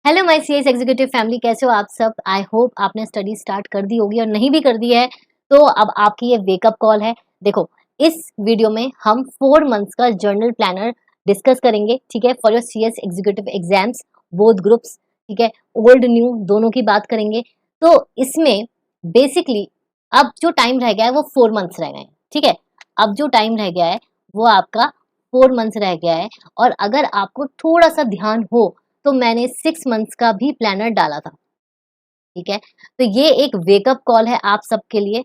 Hello my CS executive family, कैसे हो आप सब। आई होप आपने स्टडी स्टार्ट कर दी होगी और नहीं भी कर दी है तो अब आपकी ये वेकअप कॉल है। देखो, इस वीडियो में हम 4 मंथ्स का जर्नल प्लानर डिस्कस करेंगे, ठीक है, for your CS executive exams, both groups, ठीक है, ओल्ड न्यू दोनों की बात करेंगे। तो इसमें बेसिकली अब जो टाइम रह गया है वो 4 मंथ्स रह गए हैं, ठीक है। अब जो टाइम रह गया है वो आपका 4 मंथ्स रह गया है, और अगर आपको थोड़ा सा ध्यान हो तो मैंने 6 मंथ्स का भी प्लानर डाला था, ठीक है। तो ये एक वेकअप कॉल है आप सबके लिए,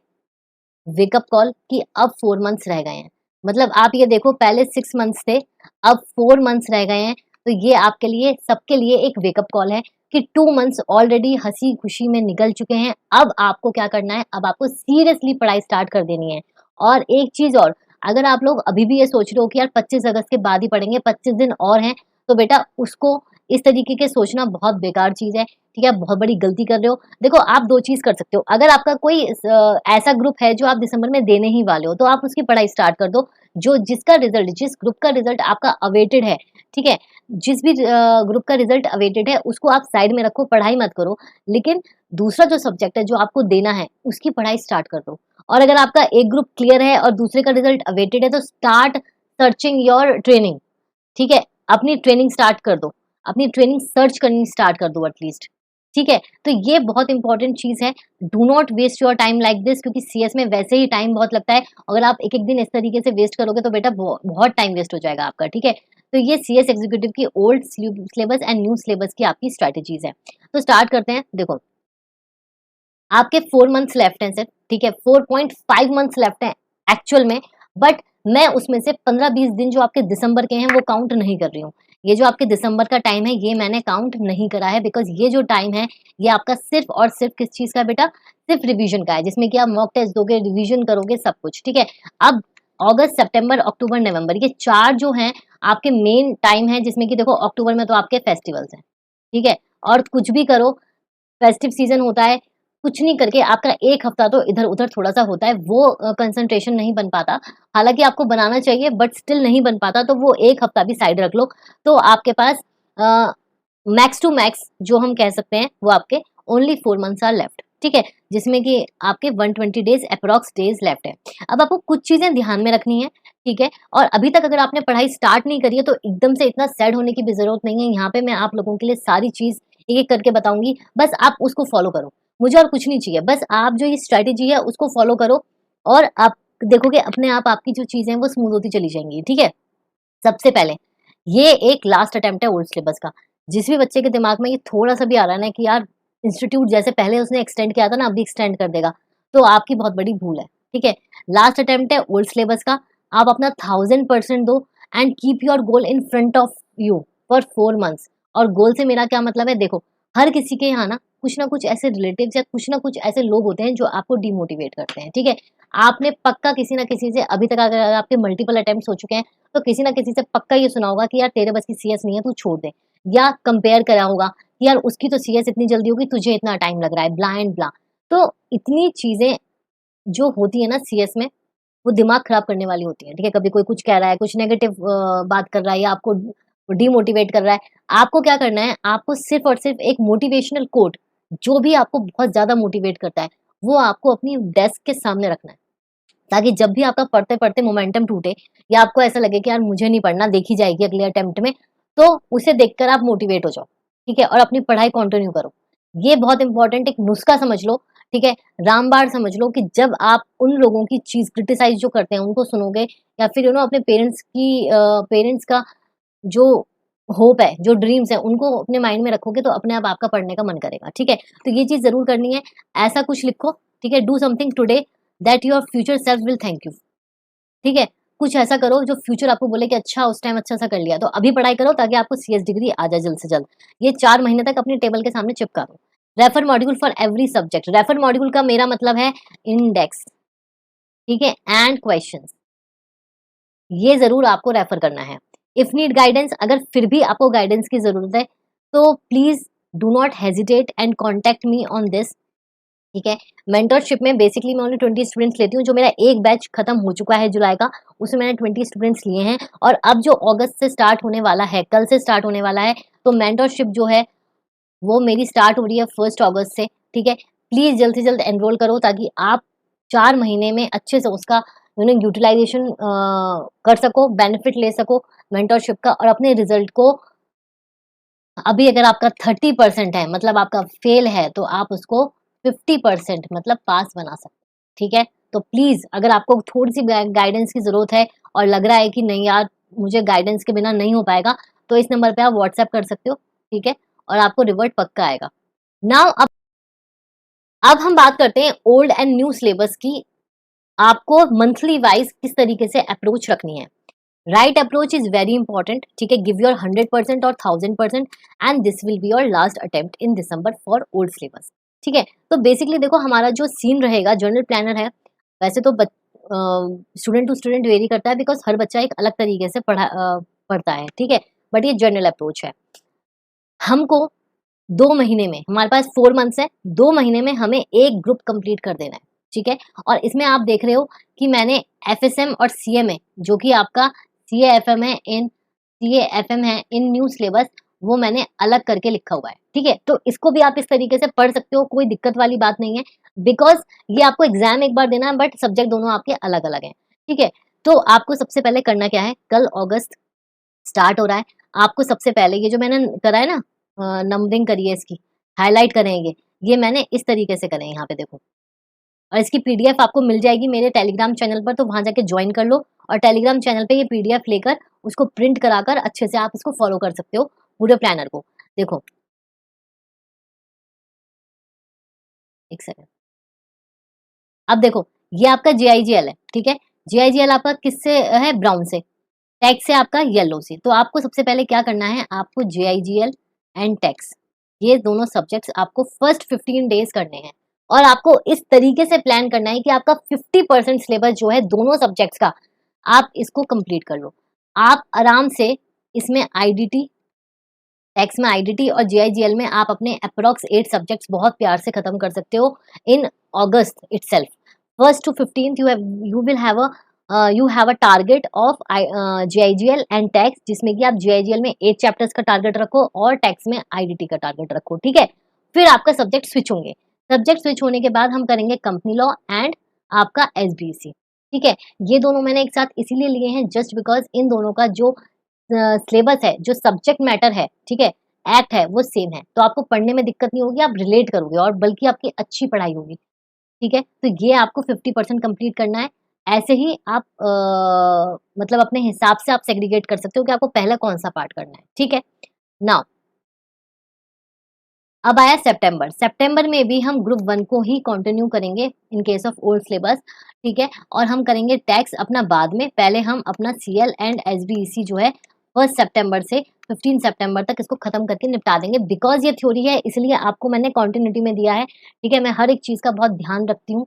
वेकअप कॉल कि अब 4 मंथ्स रह गए हैं। मतलब आप ये देखो, पहले 6 मंथ्स थे, अब 4 मंथ्स रह गए हैं। तो ये आपके लिए, सबके लिए एक वेकअप कॉल है कि 2 मंथ्स ऑलरेडी हंसी खुशी में निकल चुके हैं। अब आपको क्या करना है, अब आपको सीरियसली पढ़ाई स्टार्ट कर देनी है। और एक चीज और, अगर आप लोग अभी भी ये सोच रहे हो कि यार 25 अगस्त के बाद ही पढ़ेंगे, 25 दिन और हैं, तो बेटा उसको इस तरीके के सोचना बहुत बेकार चीज है, ठीक है। बहुत बड़ी गलती कर रहे हो। देखो, आप दो चीज कर सकते हो। अगर आपका कोई ऐसा ग्रुप है जो आप दिसंबर में देने ही वाले हो, तो आप उसकी पढ़ाई स्टार्ट कर दो। जो जिसका रिजल्ट, जिस ग्रुप का रिजल्ट आपका अवेटेड है, ठीक है, जिस भी ग्रुप का रिजल्ट अवेटेड है उसको आप साइड में रखो, पढ़ाई मत करो। लेकिन दूसरा जो सब्जेक्ट है जो आपको देना है उसकी पढ़ाई स्टार्ट कर दो। और अगर आपका एक ग्रुप क्लियर है और दूसरे का रिजल्ट अवेटेड है, तो स्टार्ट सर्चिंग योर ट्रेनिंग, ठीक है। अपनी ट्रेनिंग स्टार्ट कर दो, अपनी ट्रेनिंग सर्च करनी स्टार्ट कर दो एटलीस्ट, ठीक है। तो ये बहुत इंपॉर्टेंट चीज है। Do not waste your time like this, क्योंकि सीएस में वैसे ही टाइम बहुत लगता है। अगर आप एक एक दिन इस तरीके से वेस्ट करोगे तो बेटा बहुत टाइम वेस्ट हो जाएगा आपका, ठीक है। तो ये सीएस एग्जीक्यूटिव की old syllabus and new syllabus की आपकी स्ट्रैटेजीज है। तो स्टार्ट करते हैं। देखो, आपके 4 मंथ्स लेफ्ट हैं सिर्फ, ठीक है, 4.5 मंथ्स लेफ्ट हैं एक्चुअल में। बट मैं उसमें से 15-20 दिन जो आपके दिसंबर के हैं वो काउंट नहीं कर रही हूँ। ये जो आपके दिसंबर का टाइम है ये मैंने काउंट नहीं करा है, बिकॉज ये जो टाइम है ये आपका सिर्फ और सिर्फ किस चीज का है बेटा, सिर्फ रिवीजन का है, जिसमें कि आप मॉक टेस्ट दोगे, रिवीजन करोगे, सब कुछ, ठीक है। अब अगस्त, सितंबर, अक्टूबर, नवंबर, ये चार जो हैं आपके मेन टाइम है, जिसमें कि देखो अक्टूबर में तो आपके फेस्टिवल्स हैं, ठीक है। और कुछ भी करो, फेस्टिव सीजन होता है, कुछ नहीं करके आपका एक हफ्ता तो इधर उधर थोड़ा सा होता है, वो कंसंट्रेशन नहीं बन पाता। हालांकि आपको बनाना चाहिए बट स्टिल नहीं बन पाता, तो वो एक हफ्ता भी साइड रख लो। तो आपके पास मैक्स टू मैक्स जो हम कह सकते हैं वो आपके ओनली 4 मंथ्स आर लेफ्ट, ठीक है, जिसमें कि आपके 120 डेज अप्रॉक्स डेज लेफ्ट है। अब आपको कुछ चीजें ध्यान में रखनी है, ठीक है। और अभी तक अगर आपने पढ़ाई स्टार्ट नहीं करी है तो एकदम से इतना सैड होने की भी जरूरत नहीं है। यहाँ पे मैं आप लोगों के लिए सारी चीज एक एक करके बताऊंगी, बस आप उसको फॉलो करो। मुझे और कुछ नहीं चाहिए, बस आप जो ये स्ट्रैटेजी है उसको फॉलो करो, और आप देखोगे अपने आप आपकी जो चीजें हैं वो स्मूथ होती चली जाएंगी, ठीक है। सबसे पहले, ये एक लास्ट अटेम्प्ट है ओल्ड सिलेबस का। जिस भी बच्चे के दिमाग में ये थोड़ा सा भी आ रहा है ना कि यार इंस्टीट्यूट जैसे पहले उसने एक्सटेंड किया था ना, अभी एक्सटेंड कर देगा, तो आपकी बहुत बड़ी भूल है, ठीक है। लास्ट अटेम्प्ट है ओल्ड सिलेबस का। आप अपना 1000% दो and keep your goal in front of you for 4 months. और गोल से मेरा क्या मतलब है, देखो, हर किसी के यहाँ ना कुछ ऐसे रिलेटिव्स या कुछ ना कुछ ऐसे लोग होते हैं जो आपको डिमोटिवेट करते हैं, ठीक है। आपने पक्का किसी ना किसी से अभी तक, अगर आपके मल्टीपल अटेम्प्ट हो चुके हैं, तो किसी ना किसी से पक्का ये सुना होगा कि यार तेरे बस की सीएस नहीं है, तू छोड़ दे। या कंपेयर करा होगा कि यार उसकी तो सीएस इतनी जल्दी होगी, तुझे इतना टाइम लग रहा है, ब्लाइंड ब्ला। तो इतनी चीजें जो होती है ना सीएस में, वो दिमाग खराब करने वाली होती है, ठीक है। कभी कोई कुछ कह रहा है, कुछ नेगेटिव बात कर रहा है, या आपको डिमोटिवेट कर रहा है। आपको क्या करना है, आपको सिर्फ और सिर्फ एक मोटिवेशनल कोट, जो भी आपको बहुत ज्यादा मोटिवेट करता है, वो आपको अपनी डेस्क के सामने रखना है, ताकि जब भी आपका पढ़ते पढ़ते मोमेंटम टूटे, या आपको ऐसा लगे कि यार मुझे नहीं पढ़ना, देखी जाएगी अगले अटेम्प्ट में, तो उसे देखकर आप मोटिवेट हो जाओ, ठीक है, और अपनी पढ़ाई कंटिन्यू करो। ये बहुत इंपॉर्टेंट एक नुस्खा समझ लो, ठीक है, रामबाण समझ लो, कि जब आप उन लोगों की चीज क्रिटिसाइज जो करते हैं उनको सुनोगे, या फिर अपने पेरेंट्स का जो होप है, जो ड्रीम्स है, उनको अपने माइंड में रखोगे, तो अपने आप आपका पढ़ने का मन करेगा, ठीक है। तो ये चीज जरूर करनी है। ऐसा कुछ लिखो, ठीक है, do something today that your future self will thank you, ठीक है। कुछ ऐसा करो जो फ्यूचर आपको बोले कि अच्छा उस टाइम अच्छा सा कर लिया, तो अभी पढ़ाई करो ताकि आपको सीएस डिग्री आ जाए जल्द से जल्द। ये 4 महीने तक अपने टेबल के सामने चिपका दो। Refer module for every subject. Refer module का मेरा मतलब है इंडेक्स, ठीक है, एंड क्वेश्चंस, ये जरूर आपको रेफर करना है। इफ नीड गाइडेंस, अगर फिर भी आपको गाइडेंस की जरूरत है, तो please do not hesitate and contact me on this, ठीक है। मेंटरशिप में बेसिकली मैं ओनली 20 स्टूडेंट्स लेती हूँ। जो मेरा एक बैच खत्म हो चुका है जुलाई का, उसमें मैंने 20 स्टूडेंट्स लिए हैं, और अब जो अगस्त से स्टार्ट होने वाला है, कल से स्टार्ट होने वाला है, तो मेंटरशिप जो है वो मेरी स्टार्ट हो रही है 1 अगस्त से, ठीक है। प्लीज जल्द से जल्द एनरोल करो ताकि आप 4 महीने में अच्छे से उसका यूटिलाइजेशन कर सको, बेनिफिट ले सको मेंटरशिप का, और अपने रिजल्ट को, अभी अगर आपका 30% है मतलब आपका फेल है, तो आप उसको 50% मतलब पास बना सकते हैं, ठीक है। तो प्लीज अगर आपको थोड़ी सी गाइडेंस की जरूरत है और लग रहा है कि नहीं यार मुझे गाइडेंस के बिना नहीं हो पाएगा, तो इस नंबर पे आप व्हाट्सएप कर सकते हो, ठीक है, और आपको रिवर्ट पक्का आएगा। नाउ अब हम बात करते हैं ओल्ड एंड न्यू सिलेबस की। आपको मंथली वाइज किस तरीके से अप्रोच रखनी है। Right approach is very important, ठीक है। गिव योर 100% और 1000% and this will be your last attempt in December for old syllabus, ठीक है। तो बेसिकली देखो हमारा जो सीन रहेगा, जर्नल प्लानर है, वैसे तो स्टूडेंट टू स्टूडेंट वेरी करता है बिकॉज हर बच्चा एक अलग तरीके से पढ़ता है, ठीक है। बट ये जर्नल अप्रोच है। हमको 2 महीने में, हमारे पास 4 मंथ्स है, 2 महीने में हमें एक ग्रुप कंप्लीट कर देना है, ठीक है। और इसमें आप देख रहे हो कि मैंने एफएसएम और सीएमए, जो कि आपका सीएएफएम है इन न्यू सिलेबस, वो मैंने अलग करके लिखा हुआ है, ठीक है। तो इसको भी आप इस तरीके से पढ़ सकते हो, कोई दिक्कत वाली बात नहीं है, बिकॉज ये आपको एग्जाम एक बार देना है, बट सब्जेक्ट दोनों आपके अलग अलग हैं, ठीक है। तो आपको सबसे पहले करना क्या है, कल अगस्त स्टार्ट हो रहा है, आपको सबसे पहले ये जो मैंने करा है ना, नंबरिंग करी है इसकी, हाईलाइट करेंगे, ये मैंने इस तरीके से करे हैं, यहाँ पे देखो। और इसकी पीडीएफ आपको मिल जाएगी मेरे टेलीग्राम चैनल पर, तो वहां जाके ज्वाइन कर लो, और टेलीग्राम चैनल पे ये पीडीएफ लेकर उसको प्रिंट कराकर अच्छे से आप इसको फॉलो कर सकते हो पूरे प्लानर को। देखो एक सेकंड, अब देखो ये आपका जीआईजीएल है, ठीक है। जीआईजीएल आपका किससे है, ब्राउन से। टैक्स है आपका येलो से। तो आपको सबसे पहले क्या करना है, आपको जीआईजीएल एंड टैक्स, ये दोनों सब्जेक्ट्स आपको फर्स्ट 15 डेज करने हैं, और आपको इस तरीके से प्लान करना है कि आपका 50% सिलेबस जो है दोनों सब्जेक्ट्स का, आप इसको कंप्लीट कर लो। आप आराम से इसमें आईडीटी, टैक्स में आईडीटी और जीआईजीएल में आप अपने अप्रोक्स 8 सब्जेक्ट्स बहुत प्यार से खत्म कर सकते हो in August itself. First to 15th you have a target of GIGL and tax, जिसमें कि आप GIGL में 8 चैप्टर्स का टारगेट रखो और टैक्स में आईडीटी का टारगेट रखो, ठीक है। फिर आपका सब्जेक्ट स्विच होंगे। सब्जेक्ट स्विच होने के बाद हम करेंगे कंपनी लॉ एंड आपका एसबीसी, ठीक है। ये दोनों मैंने एक साथ इसीलिए लिए हैं जस्ट बिकॉज इन दोनों का जो सिलेबस है, जो सब्जेक्ट मैटर है, ठीक है, एक्ट है, वो सेम है, तो आपको पढ़ने में दिक्कत नहीं होगी, आप रिलेट करोगे और बल्कि आपकी अच्छी पढ़ाई होगी, ठीक है। तो ये आपको 50% कंप्लीट करना है। ऐसे ही आप मतलब अपने हिसाब से आप सेग्रीगेट कर सकते हो कि आपको पहले कौन सा पार्ट करना है, ठीक है। नाउ अब आया सितंबर। सितंबर में भी हम ग्रुप 1 को ही कंटिन्यू करेंगे in case of old syllabus, ठीक है। और हम करेंगे टैक्स अपना बाद में, पहले हम अपना सीएल एंड एसबीईसी जो है 1 सितंबर से 15 सितंबर तक इसको खत्म करके निपटा देंगे। बिकॉज ये थ्योरी है इसलिए आपको मैंने कॉन्टिन्यूटी में दिया है, ठीक है। मैं हर एक चीज का बहुत ध्यान रखती हूँ।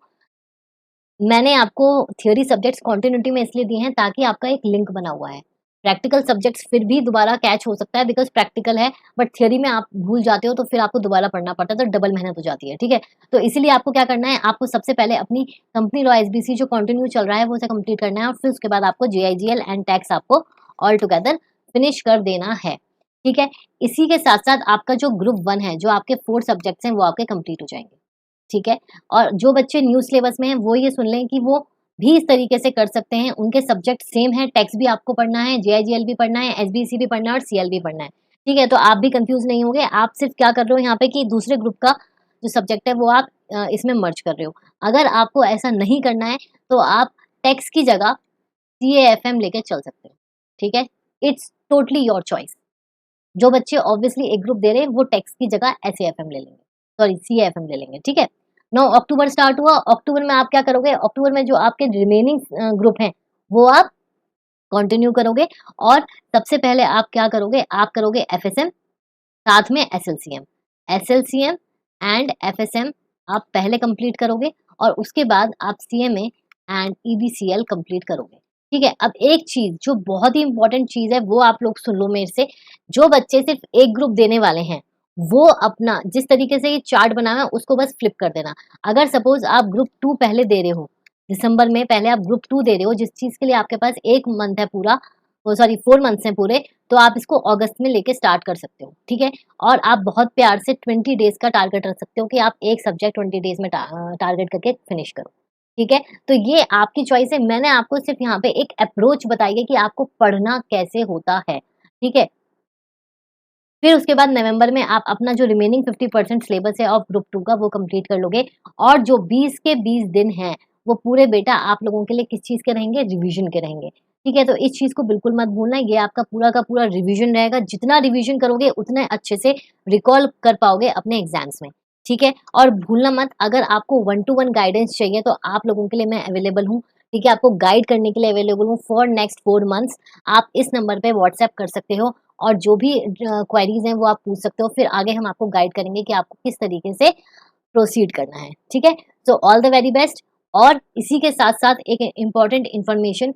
मैंने आपको थियोरी सब्जेक्ट्स कॉन्टिन्यूटी में इसलिए दिए हैं ताकि आपका एक लिंक बना हुआ है। प्रैक्टिकल सब्जेक्ट्स फिर भी दोबारा कैच हो सकता है बिकॉज प्रैक्टिकल है, बट थियोरी में आप भूल जाते हो तो फिर आपको दोबारा पढ़ना पड़ता है, तो डबल मेहनत हो जाती है, ठीक है। तो इसीलिए आपको क्या करना है, आपको सबसे पहले अपनी कंपनी लॉ एसबीसी जो कंटिन्यू चल रहा है वो उसे कंप्लीट करना है, और फिर उसके बाद आपको जीआईजीएल एंड टैक्स आपको ऑल टुगेदर फिनिश कर देना है, ठीक है। इसी के साथ साथ आपका जो ग्रुप 1 है, जो आपके 4 सब्जेक्ट्स हैं, वो आपके कंप्लीट हो जाएंगे, ठीक है। और जो बच्चे न्यू सिलेबस में हैं वो ये सुन लें कि वो भी इस तरीके से कर सकते हैं, उनके सब्जेक्ट सेम है, टैक्स भी आपको पढ़ना है, जेआईजीएल भी पढ़ना है, एसबीसी भी पढ़ना है और सीएल भी पढ़ना है, ठीक है। तो आप भी कंफ्यूज नहीं होंगे, आप सिर्फ क्या कर रहे हो यहाँ पे कि दूसरे ग्रुप का जो सब्जेक्ट है वो आप इसमें मर्ज कर रहे हो। अगर आपको ऐसा नहीं करना है तो आप टैक्स की जगह सीएएफएम लेके चल सकते हो, ठीक है। It's totally your choice. जो बच्चे ऑब्वियसली एक ग्रुप दे रहे हैं वो टैक्स की जगह एसएएफएम ले लेंगे, सॉरी सीएएफएम ले लेंगे, ठीक है। 9 अक्टूबर स्टार्ट हुआ। अक्टूबर में आप क्या करोगे, अक्टूबर में जो आपके रिमेनिंग ग्रुप हैं वो आप कंटिन्यू करोगे, और सबसे पहले आप क्या करोगे, आप करोगे एफएसएम साथ में एसएलसीएम। एसएलसीएम एंड एफएसएम आप पहले कंप्लीट करोगे, और उसके बाद आप सीएमए एंड ईबीसीएल कंप्लीट करोगे, ठीक है। अब एक चीज जो बहुत ही इंपॉर्टेंट चीज है वो आप लोग सुन लो मेरे से। जो बच्चे सिर्फ एक ग्रुप देने वाले हैं वो अपना जिस तरीके से ये चार्ट बना हुआ है उसको बस फ्लिप कर देना। अगर सपोज आप ग्रुप 2 पहले दे रहे हो, दिसंबर में पहले आप ग्रुप 2 दे रहे हो, जिस चीज के लिए आपके पास 1 मंथ है पूरा, सॉरी 4 मंथ्स हैं पूरे, तो आप इसको अगस्त में लेके स्टार्ट कर सकते हो, ठीक है। और आप बहुत प्यार से 20 डेज का टारगेट रख सकते हो कि आप एक सब्जेक्ट 20 डेज में टारगेट करके फिनिश करो, ठीक है। तो ये आपकी चॉइस है, मैंने आपको सिर्फ यहाँ पे एक अप्रोच बताई है कि आपको पढ़ना कैसे होता है, ठीक है। फिर उसके बाद नवंबर में आप अपना जो रिमेनिंग 50% सिलेबस है ऑफ ग्रुप 2 का वो कंप्लीट कर लोगे, और जो 20 के 20 दिन हैं वो पूरे बेटा आप लोगों के लिए किस चीज़ के रहेंगे, रिवीजन के रहेंगे, ठीक है। तो इस चीज़ को बिल्कुल मत भूलना, ये आपका पूरा का पूरा रिवीजन रहेगा, जितना रिवीजन करोगे उतने अच्छे से रिकॉल कर पाओगे अपने एग्जाम्स में, ठीक है। और भूलना मत, अगर आपको 1 टू 1 गाइडेंस चाहिए तो आप लोगों के लिए मैं अवेलेबल हूँ, ठीक है। आपको गाइड करने के लिए अवेलेबल हूँ फॉर नेक्स्ट 4 मंथ्स। आप इस नंबर पे व्हाट्सएप कर सकते हो और जो भी क्वेरीज हैं वो आप पूछ सकते हो, फिर आगे हम आपको गाइड करेंगे कि आपको किस तरीके से प्रोसीड करना है, ठीक है। So all the very best. और इसी के साथ साथ एक इम्पॉर्टेंट इन्फॉर्मेशन,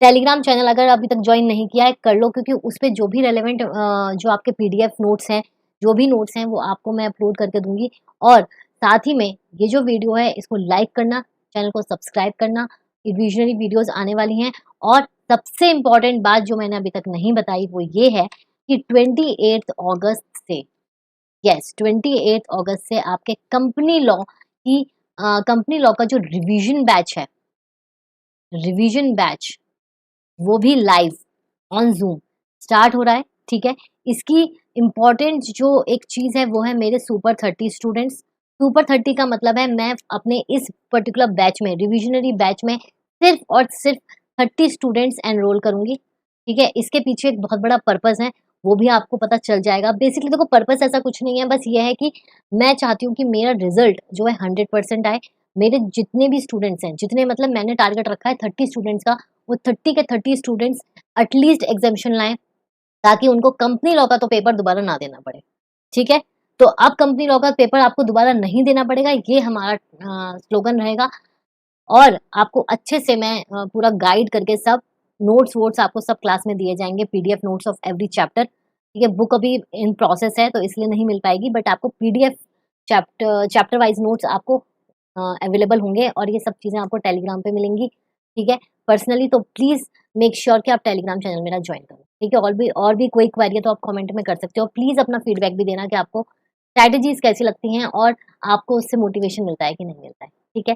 टेलीग्राम चैनल अगर अभी तक ज्वाइन नहीं किया है कर लो, क्योंकि उस पे जो भी रेलेवेंट जो आपके पीडीएफ नोट्स हैं, जो भी नोट्स हैं वो आपको मैं अपलोड करके दूंगी। और साथ ही में ये जो वीडियो है इसको लाइक करना, चैनल को सब्सक्राइब करना, विजनरी वीडियोस आने वाली हैं। और सबसे इम्पॉर्टेंट बात जो मैंने अभी तक नहीं बताई वो ये है कि 28 अगस्त से, यस 28 अगस्त से आपके कंपनी लॉ का जो रिवीजन बैच वो भी लाइव ऑन जूम स्टार्ट हो रहा है, ठीक है। इसकी इम्पोर्टेंट जो एक चीज है वो है मेरे सुपर 30 स्टूडेंट्स। सुपर 30 का मतलब है मैं अपने इस पर्टिकुलर बैच में, रिविजनरी बैच में सिर्फ और सिर्फ 30 स्टूडेंट्स एनरोल करूंगी, ठीक है। इसके पीछे एक बहुत बड़ा पर्पस है, वो भी आपको पता चल जाएगा। बेसिकली देखो पर्पस ऐसा कुछ नहीं है, बस ये है कि मैं चाहती हूँ कि मेरा रिजल्ट जो है 100% आए। मेरे जितने भी स्टूडेंट्स हैं, जितने मतलब मैंने टारगेट रखा है 30 स्टूडेंट्स का, वो 30 के 30 स्टूडेंट्स एटलीस्ट एग्जामिशन लाएं, ताकि उनको कंपनी लॉ का तो पेपर दोबारा ना देना पड़े, ठीक है। तो अब कंपनी लॉ का पेपर आपको दोबारा नहीं देना पड़ेगा, ये हमारा स्लोगन रहेगा। और आपको अच्छे से मैं पूरा गाइड करके सब नोट्स वोट्स आपको सब क्लास में दिए जाएंगे, PDF notes of every chapter, ठीक है। बुक अभी इन प्रोसेस है तो इसलिए नहीं मिल पाएगी, बट आपको पीडीएफ चैप्टर वाइज नोट्स आपको अवेलेबल होंगे, और ये सब चीज़ें आपको टेलीग्राम पे मिलेंगी, ठीक है। पर्सनली तो प्लीज़ मेक श्योर कि आप टेलीग्राम चैनल मेरा ज्वाइन करो, ठीक है। और भी कोई क्वेरी है तो आप कमेंट में कर सकते हो। प्लीज़ अपना फीडबैक भी देना कि आपको स्ट्रैटेजीज कैसी लगती हैं और आपको उससे मोटिवेशन मिलता है कि नहीं मिलता है, ठीक है।